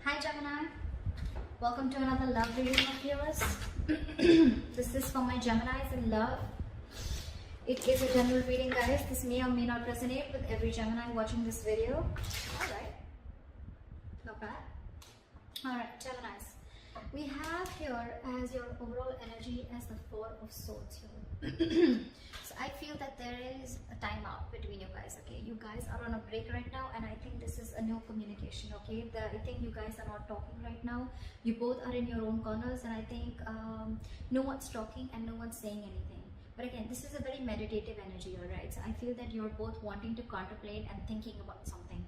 Hi Gemini, welcome to another love reading of yours. This is for my Geminis in love. It is a general reading, guys. This may or may not resonate with every Gemini watching this video. Alright, not bad. Alright, Geminis. We have here as your overall energy as the Four of Swords here. So I feel that there is a timeout between you guys, okay? You guys are on a break right now, and I think this is a new communication, okay? I think you guys are not talking right now. You both are in your own corners, and I think no one's talking and no one's saying anything. But again, this is a very meditative energy, alright? So I feel that you're both wanting to contemplate and thinking about something,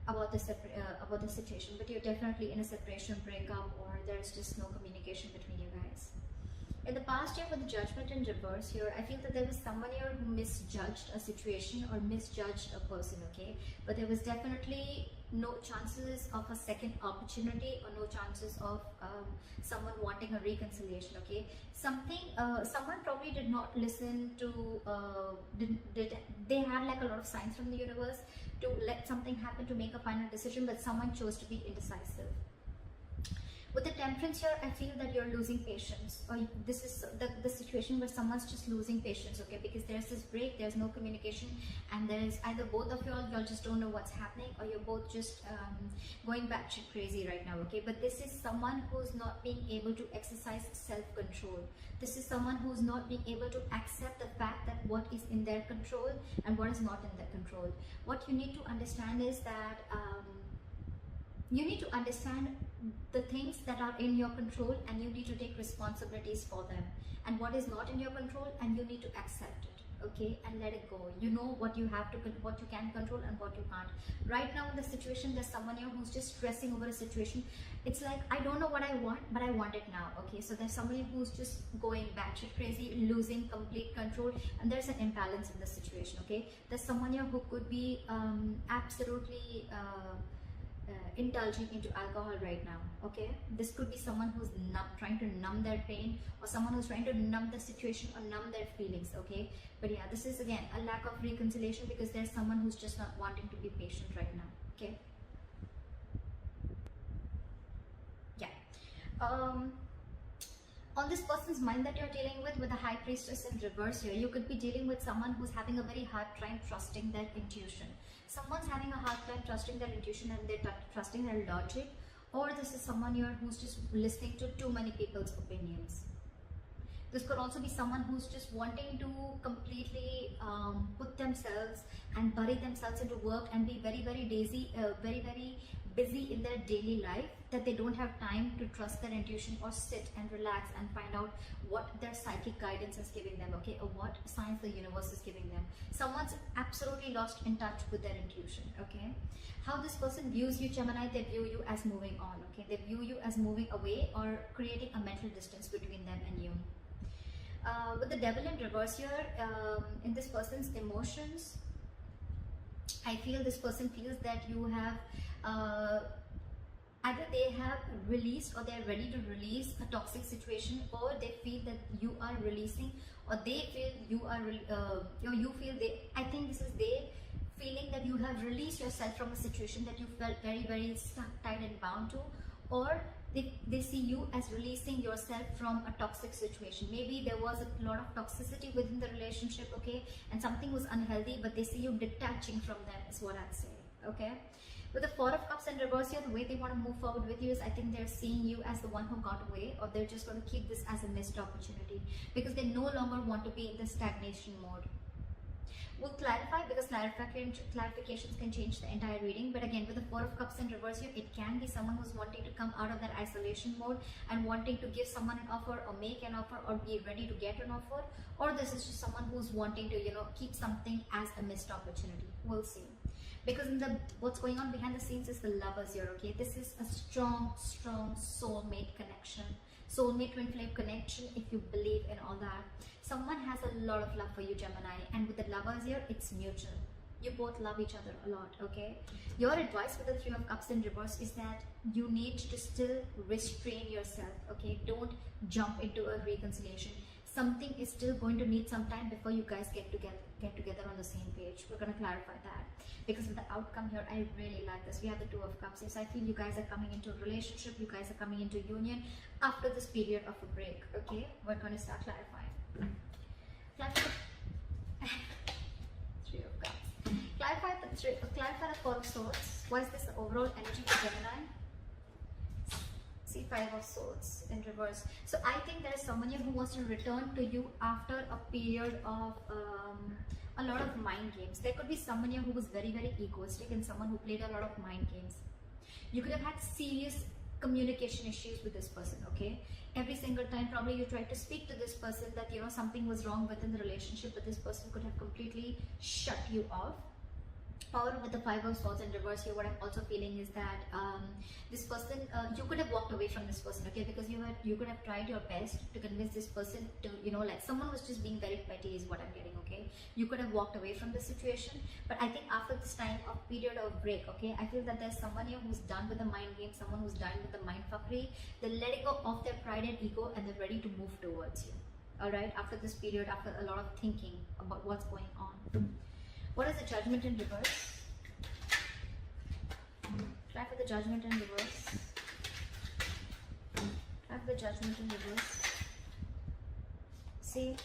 about the situation, but you're definitely in a separation, breakup, or there's just no communication between you guys. In the past year, with the Judgment in reverse here, I feel that there was someone here who misjudged a situation or misjudged a person, okay? But there was definitely no chances of a second opportunity or no chances of someone wanting a reconciliation, okay? Someone probably did not listen to, they had like a lot of signs from the universe to let something happen, to make a final decision, but someone chose to be indecisive. With the Temperance here, I feel that you're losing patience, or this is the situation where someone's just losing patience, okay? Because there's this break, there's no communication, and there's either both of y'all just don't know what's happening, or you're both just going batshit crazy right now, okay? But this is someone who's not being able to exercise self-control. This is someone who's not being able to accept the fact that what is in their control and what is not in their control. What you need to understand is that you need to understand the things that are in your control, and you need to take responsibilities for them, and what is not in your control, and you need to accept it, okay, and let it go. You know what you have to, what you can control and what you can't. Right now in the situation, there's someone here who's just stressing over a situation. It's like, I don't know what I want, but I want it now, okay? So there's somebody who's just going batshit crazy, losing complete control, and there's an imbalance in the situation, okay? There's someone here who could be absolutely indulging into alcohol right now, okay? This could be someone who's trying to numb their pain, or someone who's trying to numb the situation or numb their feelings, okay? But yeah, this is again a lack of reconciliation, because there's someone who's just not wanting to be patient right now, okay? Yeah. On this person's mind that you're dealing with the High Priestess in reverse here, you could be dealing with someone who's having a very hard time trusting their intuition. Someone's having a hard time trusting their intuition, and they're trusting their logic, or this is someone here who's just listening to too many people's opinions. This could also be someone who's just wanting to completely put themselves and bury themselves into work and be very busy in their daily life, that they don't have time to trust their intuition or sit and relax and find out what their psychic guidance is giving them, okay, or what signs the universe is giving them. Someone's absolutely lost in touch with their intuition, okay? How this person views you, Gemini, they view you as moving on, okay? They view you as moving away or creating a mental distance between them and you. With the Devil in reverse here, in this person's emotions, I feel this person feels that you have either they have released, or they're ready to release a toxic situation, or they feel that you are releasing, or they feel you are, you feel they, I think this is they feeling that you have released yourself from a situation that you felt very stuck, tied and bound to, or they see you as releasing yourself from a toxic situation. Maybe there was a lot of toxicity within the relationship, okay, and something was unhealthy, but they see you detaching from them, is what I'd say, okay? With the Four of Cups in reverse here, the way they want to move forward with you is, I think they're seeing you as the one who got away, or they're just going to keep this as a missed opportunity, because they no longer want to be in the stagnation mode. We'll clarify, because clarifications can change the entire reading. But again, with the Four of Cups in reverse here, it can be someone who's wanting to come out of that isolation mode and wanting to give someone an offer, or make an offer, or be ready to get an offer, or this is just someone who's wanting to, you know, keep something as a missed opportunity. We'll see. Because in what's going on behind the scenes is the Lovers here, okay? This is a strong soulmate connection, soulmate twin flame connection, if you believe in all that. Someone has a lot of love for you, Gemini, and with the Lovers here, it's mutual. You both love each other a lot, okay? Your advice with the Three of Cups in reverse is that you need to still restrain yourself, okay? Don't jump into a reconciliation. something is still going to need some time before you guys get together on the same page. We're going to clarify that, because with the outcome here, I really like this. We have the Two of Cups. Yes, I feel you guys are coming into a relationship, you guys are coming into union after this period of a break. Okay, we're going to start clarifying. Three of Cups. Clarify the Four of Swords. What is this, the overall energy for Gemini? See, Five of Swords in reverse. So I think there is someone here who wants to return to you after a period of a lot of mind games. There could be someone here who was very, very egoistic and someone who played a lot of mind games. You could have had serious communication issues with this person, okay? Every single time probably you tried to speak to this person that, you know, something was wrong within the relationship, but this person could have completely shut you off. Or with the Five of Swords in reverse here, what I'm also feeling is that this person, you could have walked away from this person, okay, because you could have tried your best to convince this person to, you know, like someone was just being very petty is what I'm getting, okay. You could have walked away from the situation, but I think after this time of period of break, okay, I feel that there's someone here who's done with the mind game, someone who's done with the mind fuckery. They're letting go of their pride and ego and they're ready to move towards you, all right, after this period, after a lot of thinking about what's going on. What is the Judgment in reverse? Try for the Judgment in reverse. Try for the Judgment in reverse. See,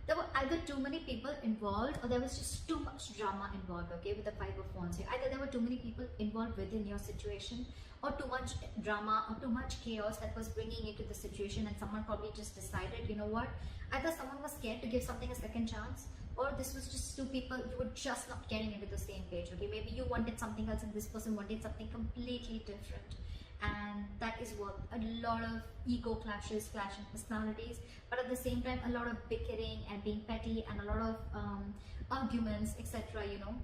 there were either too many people involved or there was just too much drama involved, okay, with the Five of Wands here. Either there were too many people involved within your situation, or too much drama or too much chaos that was bringing into the situation, and someone probably just decided, you know what, either someone was scared to give something a second chance, or this was just two people who were just not getting into the same page, okay. Maybe you wanted something else and this person wanted something completely different, and that is what a lot of ego clashes, clashing personalities, but at the same time a lot of bickering and being petty and a lot of arguments, etc., you know,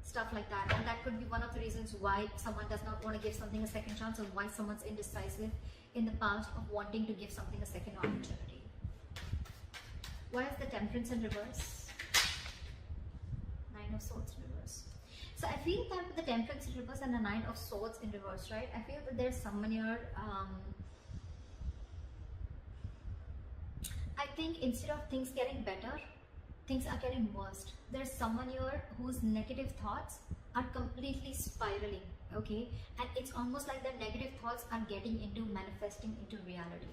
stuff like that. And that could be one of the reasons why someone does not want to give something a second chance, or why someone's indecisive in the past of wanting to give something a second opportunity. Why is the Temperance in reverse? Nine of Swords in reverse. So I feel that with the Temperance in reverse and the Nine of Swords in reverse, right, I feel that there's someone here, I think instead of things getting better, things are getting worse. There's someone here whose negative thoughts are completely spiraling, okay, and it's almost like the negative thoughts are getting into manifesting into reality.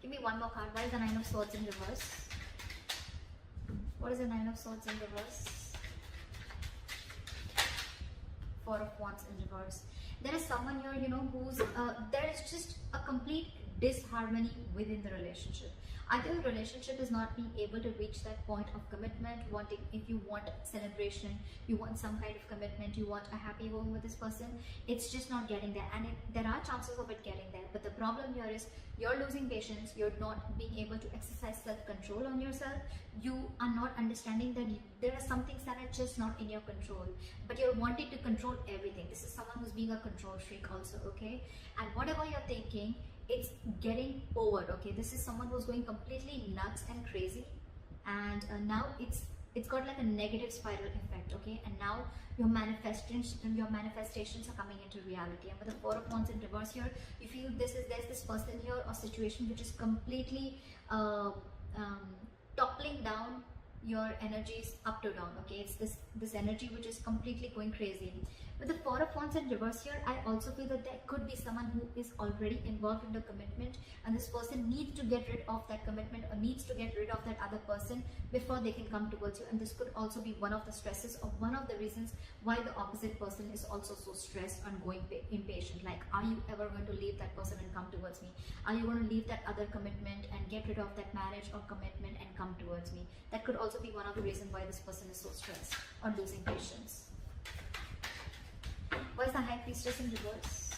Give me one more card. Why is the Nine of Swords in reverse? What is the Nine of Swords in reverse? Four of Wands in reverse. There is someone here, you know, who's there is just a complete disharmony within the relationship. Either the relationship is not being able to reach that point of commitment, wanting, if you want celebration, you want some kind of commitment, you want a happy home with this person, it's just not getting there. And there are chances of it getting there, but the problem here is you're losing patience, you're not being able to exercise self-control on yourself, you are not understanding that there are some things that are just not in your control, but you're wanting to control everything. This is someone who's being a control freak also, okay, and whatever you're thinking, it's getting over, okay. This is someone who's going completely nuts and crazy, and now it's got like a negative spiral effect, okay, and now your manifestations are coming into reality. And with the Four of Wands in reverse here, you feel there's this person here or situation which is completely toppling down your energies up to down, okay. It's this energy which is completely going crazy. With the Four of Wands in reverse here, I also feel that there could be someone who is already involved in the commitment, and this person needs to get rid of that commitment or needs to get rid of that other person before they can come towards you. And this could also be one of the stresses or one of the reasons why the opposite person is also so stressed and going impatient. Like, are you ever going to leave that person and come towards me? Are you going to leave that other commitment and get rid of that marriage or commitment and come towards me? That could also be one of the reasons why this person is so stressed or losing patience. Why is the High Priestess in reverse?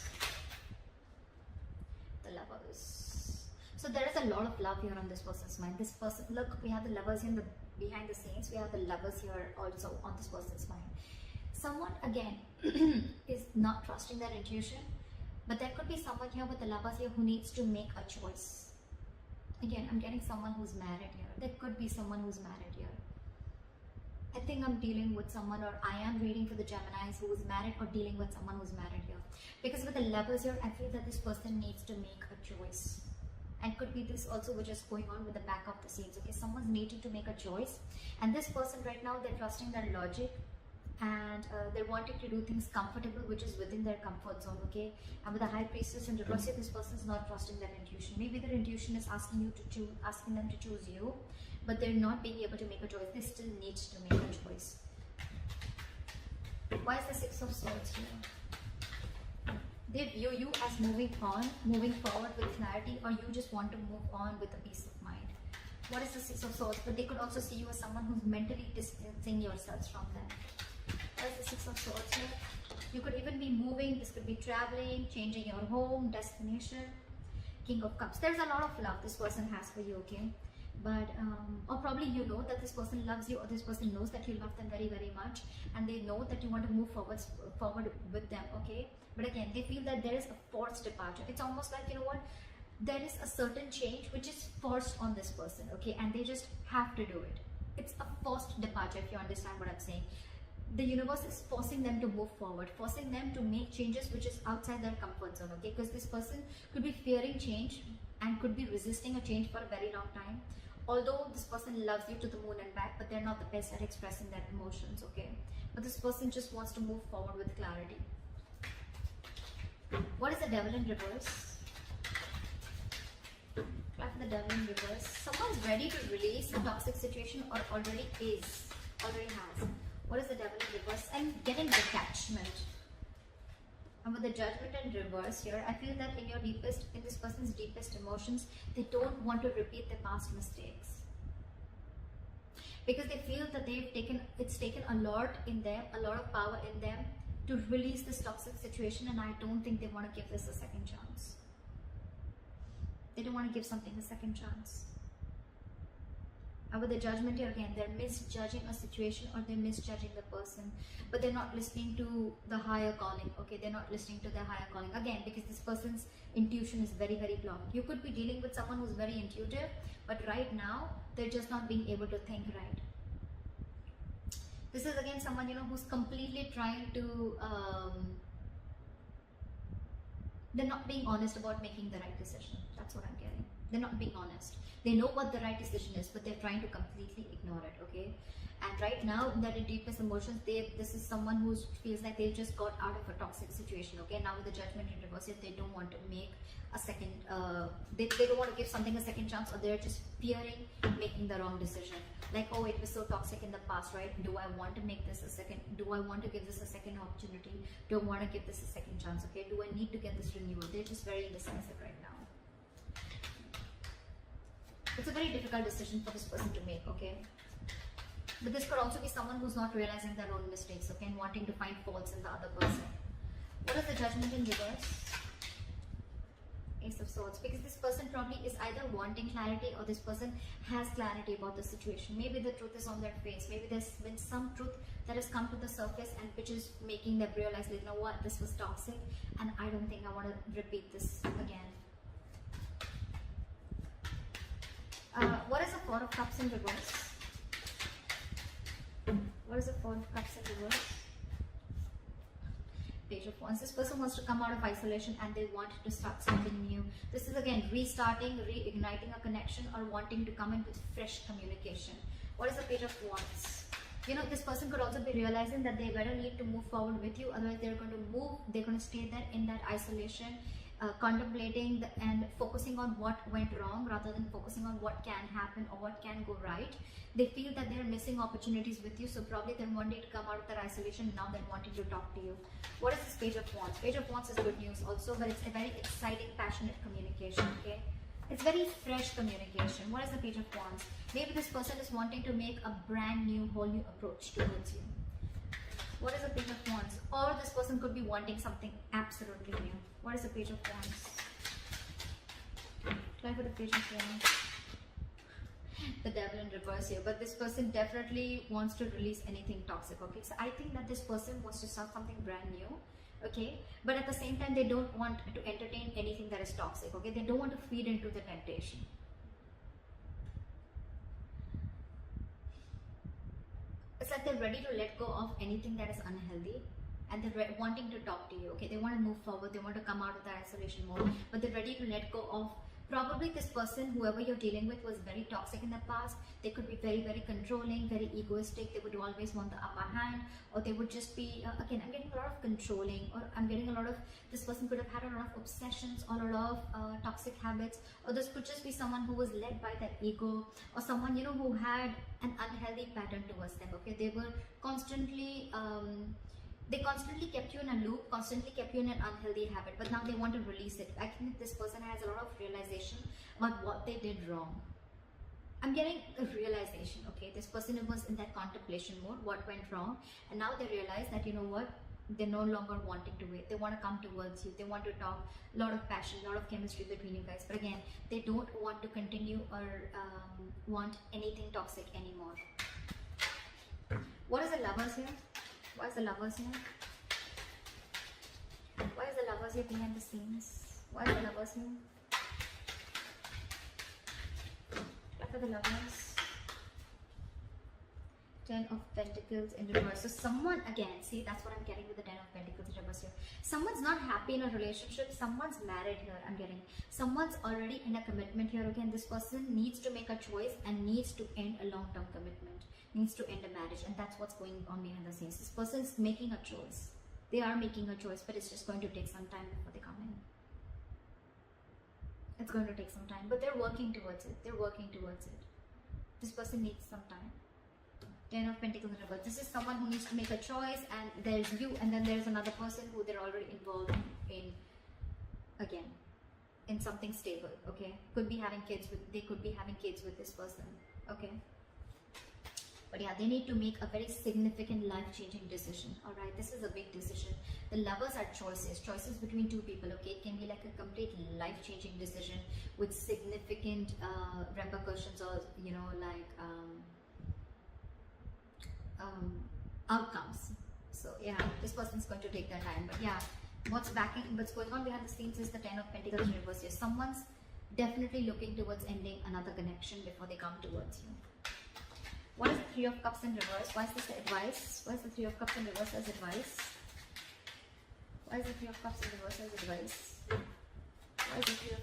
The Lovers. So there is a lot of love here on this person's mind. This person, look, we have the Lovers in the behind the scenes. We have the Lovers here also on this person's mind. Someone again is not trusting their intuition, but there could be someone here with the Lovers here who needs to make a choice. Again, I'm getting someone who's married here. There could be someone who's married here. I think I'm dealing with someone, or I am reading for the Geminis who is married or dealing with someone who's married here. Because with the Lovers here, I feel that this person needs to make a choice. and could be this also which is going on with the back of the scenes. Okay, someone's needing to make a choice, and this person right now, they're trusting their logic, and they're wanting to do things comfortable, which is within their comfort zone. Okay, and with the High Priestess in reverse, this person is not trusting their intuition. Maybe their intuition is asking you to choose, asking them to choose you, but they're not being able to make a choice. They still need to make a choice. Why is the Six of Swords here? They view you as moving on, moving forward with clarity, or you just want to move on with a peace of mind. What is the Six of Swords? But they could also see you as someone who's mentally distancing yourselves from them. What is the Six of Swords here? You could even be moving. This could be traveling, changing your home, destination. King of Cups. There's a lot of love this person has for you, okay? But or probably you know that this person loves you, or this person knows that you love them very, very much, and they know that you want to move forward with them, okay? But again, they feel that there is a forced departure. It's almost like, you know what, there is a certain change which is forced on this person, okay, and they just have to do it. It's a forced departure, if you understand what I'm saying. The universe is forcing them to move forward, forcing them to make changes which is outside their comfort zone, okay? Because this person could be fearing change and could be resisting a change for a very long time. Although this person loves you to the moon and back, but they're not the best at expressing their emotions, okay? But this person just wants to move forward with clarity. What is the Devil in reverse? Clap for the Devil in reverse. Someone's ready to release a toxic situation, or already has. What is the Devil in reverse? And getting detachment. And with the Judgment in reverse here, I feel that in this person's deepest emotions, they don't want to repeat their past mistakes. Because they feel that it's taken a lot in them, a lot of power in them to release this toxic situation, and I don't think they want to give this a second chance. They don't want to give something a second chance. And with the Judgment here again, they're misjudging a situation, or they're misjudging the person, but they're not listening to the higher calling, okay? They're not listening to their higher calling, again, because this person's intuition is very, very blocked. You could be dealing with someone who's very intuitive, but right now, they're just not being able to think right. This is again someone, you know, who's completely trying to, they're not being honest about making the right decision. That's what I'm getting. They're not being honest. They know what the right decision is, but they're trying to completely ignore it, okay? And right now, in their deepest emotions, this is someone who feels like they just got out of a toxic situation, okay? Now with the Judgment in reverse, they don't want to make a second, they don't want to give something a second chance, or they're just fearing making the wrong decision. Like, oh, it was so toxic in the past, right? Do I want to make this a second, do I want to give this a second opportunity? Do I want to give this a second chance, okay? Do I need to get this renewal? They're just very indecisive right now. It's a very difficult decision for this person to make, okay? But this could also be someone who's not realizing their own mistakes, okay, and wanting to find faults in the other person. What is the Judgment in reverse? Ace of Swords. Because this person probably is either wanting clarity, or this person has clarity about the situation. Maybe the truth is on their face. Maybe there's been some truth that has come to the surface, and which is making them realize, you know what, this was toxic, and I don't think I want to repeat this again. What is the Four of Cups in reverse? What is the Four of Cups in reverse? Page of Wands. This person wants to come out of isolation, and they want to start something new. This is again restarting, reigniting a connection, or wanting to come in with fresh communication. What is the Page of Wands? You know, this person could also be realizing that they better need to move forward with you, otherwise they're going to move, they're going to stay there in that isolation, contemplating and focusing on what went wrong rather than focusing on what can happen or what can go right. They feel that they're missing opportunities with you, so probably they're wanting to come out of their isolation. Now they're wanting to talk to you. What is this Page of Wands? Page of Wands is good news also, but it's a very exciting, passionate communication, okay? It's very fresh communication. What is the Page of Wands? Maybe this person is wanting to make a brand new, whole new approach towards you. What is the Page of Wands? Or this person could be wanting something absolutely new. What is the Page of Wands? Try for the Page of Wands. The Devil in reverse here. But this person definitely wants to release anything toxic, okay? So I think that this person wants to start something brand new, okay? But at the same time, they don't want to entertain anything that is toxic, okay? They don't want to feed into the temptation. It's like they're ready to let go of anything that is unhealthy, and they're wanting to talk to you, okay? They want to move forward, they want to come out of that isolation mode, but they're ready to let go of Probably this person, whoever you're dealing with, was very toxic in the past. They could be very, very controlling, very egoistic. They would always want the upper hand, or they would just be, again, I'm getting a lot of controlling, or I'm getting a lot of, this person could have had a lot of obsessions or a lot of toxic habits, or this could just be someone who was led by their ego, or someone, you know, who had an unhealthy pattern towards them, okay? They were constantly, they constantly kept you in a loop, constantly kept you in an unhealthy habit, but now they want to release it. I think this person has a lot of realization about what they did wrong. I'm getting a realization, okay? This person was in that contemplation mode, what went wrong, and now they realize that, you know what, they're no longer wanting to wait. They want to come towards you. They want to talk, a lot of passion, a lot of chemistry between you guys. But again, they don't want to continue or want anything toxic anymore. What is the Lovers here? Why is the Lovers here? Why is the Lovers here behind the scenes? Why is the Lovers here? What are the Lovers? 10 of Pentacles in reverse. So someone, again, see, that's what I'm getting with the 10 of Pentacles in reverse here. Someone's not happy in a relationship. Someone's married here, I'm getting. Someone's already in a commitment here. Again, this person needs to make a choice and needs to end a long-term commitment. Needs to end a marriage, and that's what's going on behind the scenes. This person is making a choice. They are making a choice, but it's just going to take some time before they come in. It's going to take some time, but they're working towards it. They're working towards it. This person needs some time. 10 of Pentacles in reverse. This is someone who needs to make a choice, and there's you, and then there's another person who they're already involved in, again, in something stable, okay? Could be having kids with, they could be having kids with this person, okay? But yeah, they need to make a very significant life-changing decision. All right, this is a big decision. The Lovers are choices between two people. Okay, it can be like a complete life-changing decision with significant repercussions, or you know, like outcomes. So yeah, this person's going to take their time. But yeah, what's going on behind the scenes is the 10 of Pentacles in reverse here. Someone's definitely looking towards ending another connection before they come towards you. What is the 3 of Cups in reverse? Why is this the advice? Why is the 3 of Cups in reverse as advice? Why is the 3 of Cups in reverse as advice? Why is the 3 of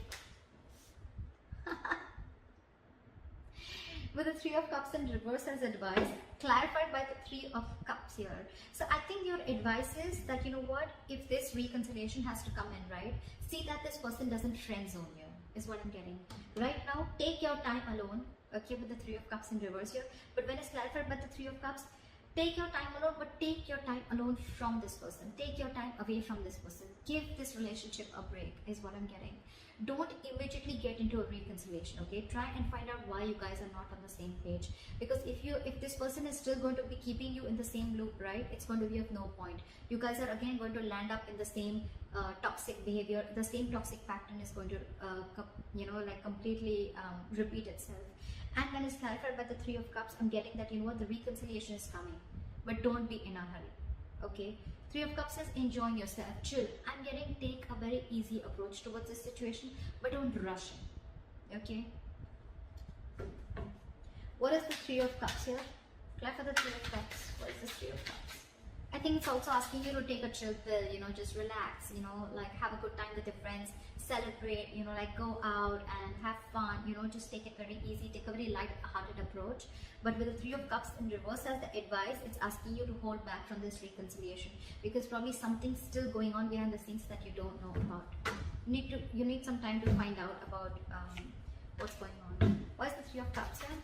with the 3 of Cups in reverse as advice, clarified by the 3 of Cups here. So I think your advice is that, you know what, if this reconciliation has to come in, right, see that this person doesn't friend zone you, is what I'm getting. Right now, take your time alone, okay, with the 3 of Cups in reverse here. But when it's clarified by the 3 of Cups, take your time alone, but take your time alone from this person. Take your time away from this person. Give this relationship a break, is what I'm getting. Don't immediately get into a reconciliation, okay? Try and find out why you guys are not on the same page. Because if this person is still going to be keeping you in the same loop, right, it's going to be of no point. You guys are again going to land up in the same toxic behavior. The same toxic pattern is going to, you know, like completely repeat itself. And when it's clarified by the 3 of Cups, I'm getting that, you know what, the reconciliation is coming. But don't be in a hurry, okay? 3 of Cups says enjoying yourself, chill. I'm getting take a very easy approach towards this situation, but don't rush in, okay? What is the 3 of Cups here? Clarify the 3 of Cups. What is the 3 of Cups? I think it's also asking you to take a chill pill, you know, just relax, you know, like have a good time with your friends, celebrate, you know, like go out and have fun, you know, just take it very easy, take a very light-hearted approach. But with the 3 of Cups in reverse as the advice, it's asking you to hold back from this reconciliation, because probably something's still going on behind the scenes that you don't know about. You need some time to find out about what's going on. Why is the 3 of Cups here?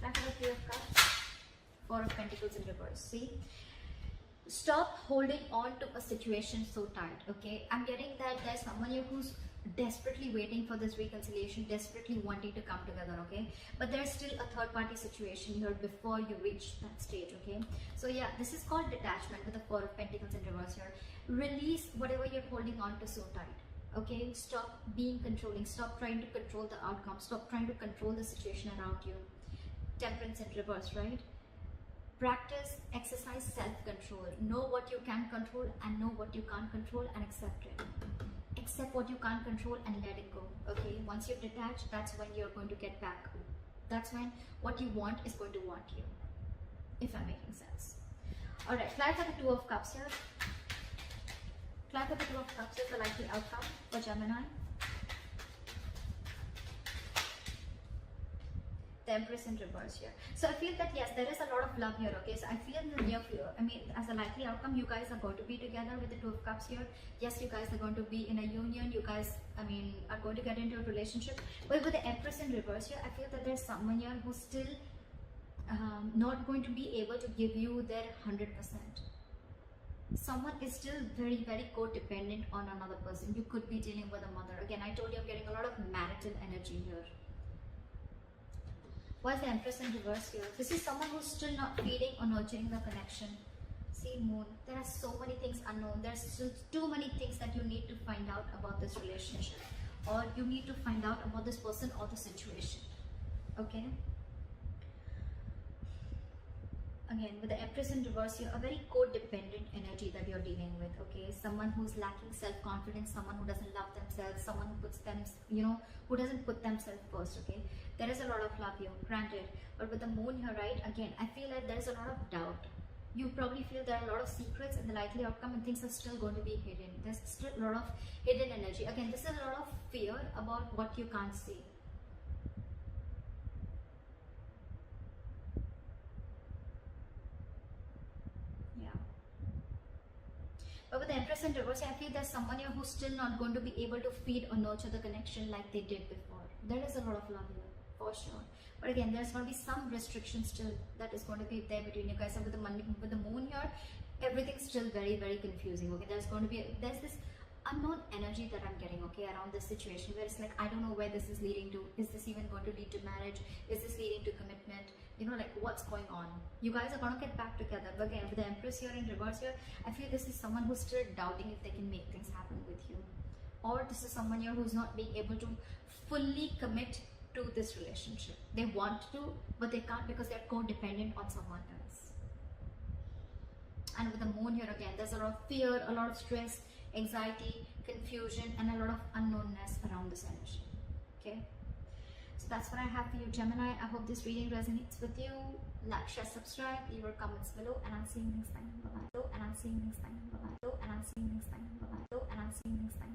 Back to the 3 of Cups. 4 of Pentacles in reverse. See, stop holding on to a situation so tight, okay? I'm getting that there's someone here who's desperately waiting for this reconciliation, desperately wanting to come together, okay? But there's still a third party situation here before you reach that stage, okay? So yeah, this is called detachment with the 4 of Pentacles in reverse here. Release whatever you're holding on to so tight, okay? Stop being controlling. Stop trying to control the outcome. Stop trying to control the situation around you. Temperance in reverse, right? Practice, exercise self-control. Know what you can control and know what you can't control, and accept it. Accept what you can't control and let it go, okay? Once you've detached, that's when you're going to get back. That's when what you want is going to want you, if I'm making sense. Alright, clarify the 2 of Cups here. Clarify the Two of Cups is the likely outcome for Gemini. The Empress in reverse here. So I feel that yes, there is a lot of love here. Okay, so I feel in the near future, I mean, as a likely outcome, you guys are going to be together with the Two of Cups here. Yes, you guys are going to be in a union. You guys, I mean, are going to get into a relationship. But with the Empress in reverse here, I feel that there's someone here who's still not going to be able to give you their 100%. Someone is still very, very codependent on another person. You could be dealing with a mother. Again, I told you I'm getting a lot of marital energy here. Why is the Empress in reverse here? This is someone who's still not feeding or nurturing the connection. See, Moon, there are so many things unknown. There's still too many things that you need to find out about this relationship, or you need to find out about this person or the situation. Okay? Again, with the Empress in reverse here, a very codependent energy that you're dealing with. Okay, someone who's lacking self-confidence, someone who doesn't love themselves, someone who puts them, who doesn't put themselves first. Okay, there is a lot of love here, granted, but with the Moon here, right? Again, I feel like there is a lot of doubt. You probably feel there are a lot of secrets in the likely outcome, and things are still going to be hidden. There's still a lot of hidden energy. Again, this is a lot of fear about what you can't see. But with the Empress in reverse, I feel there's someone here who's still not going to be able to feed or nurture the connection like they did before. There is a lot of love here, for sure. But again, there's going to be some restriction still that is going to be there between you guys. And with the Moon here, everything's still very, very confusing. Okay, there's this unknown energy that I'm getting, okay, around this situation, where it's like, I don't know where this is leading to. Is this even going to lead to marriage? Is this leading to commitment? Like, what's going on? You guys are going to get back together. But again, with the Empress here in reverse here, I feel this is someone who's still doubting if they can make things happen with you, or this is someone here who's not being able to fully commit to this relationship. They want to, but they can't because they're codependent on someone else. And with the Moon here again, there's a lot of fear, a lot of stress, anxiety, confusion, and a lot of unknownness around this energy. Okay, so that's what I have for you, Gemini. I hope this reading resonates with you. Like, share, subscribe, leave your comments below, and I'll see you next time. Bye bye. And I'll see you next time. Bye bye. And I'll see you next time. Bye bye. And I'll see you next time.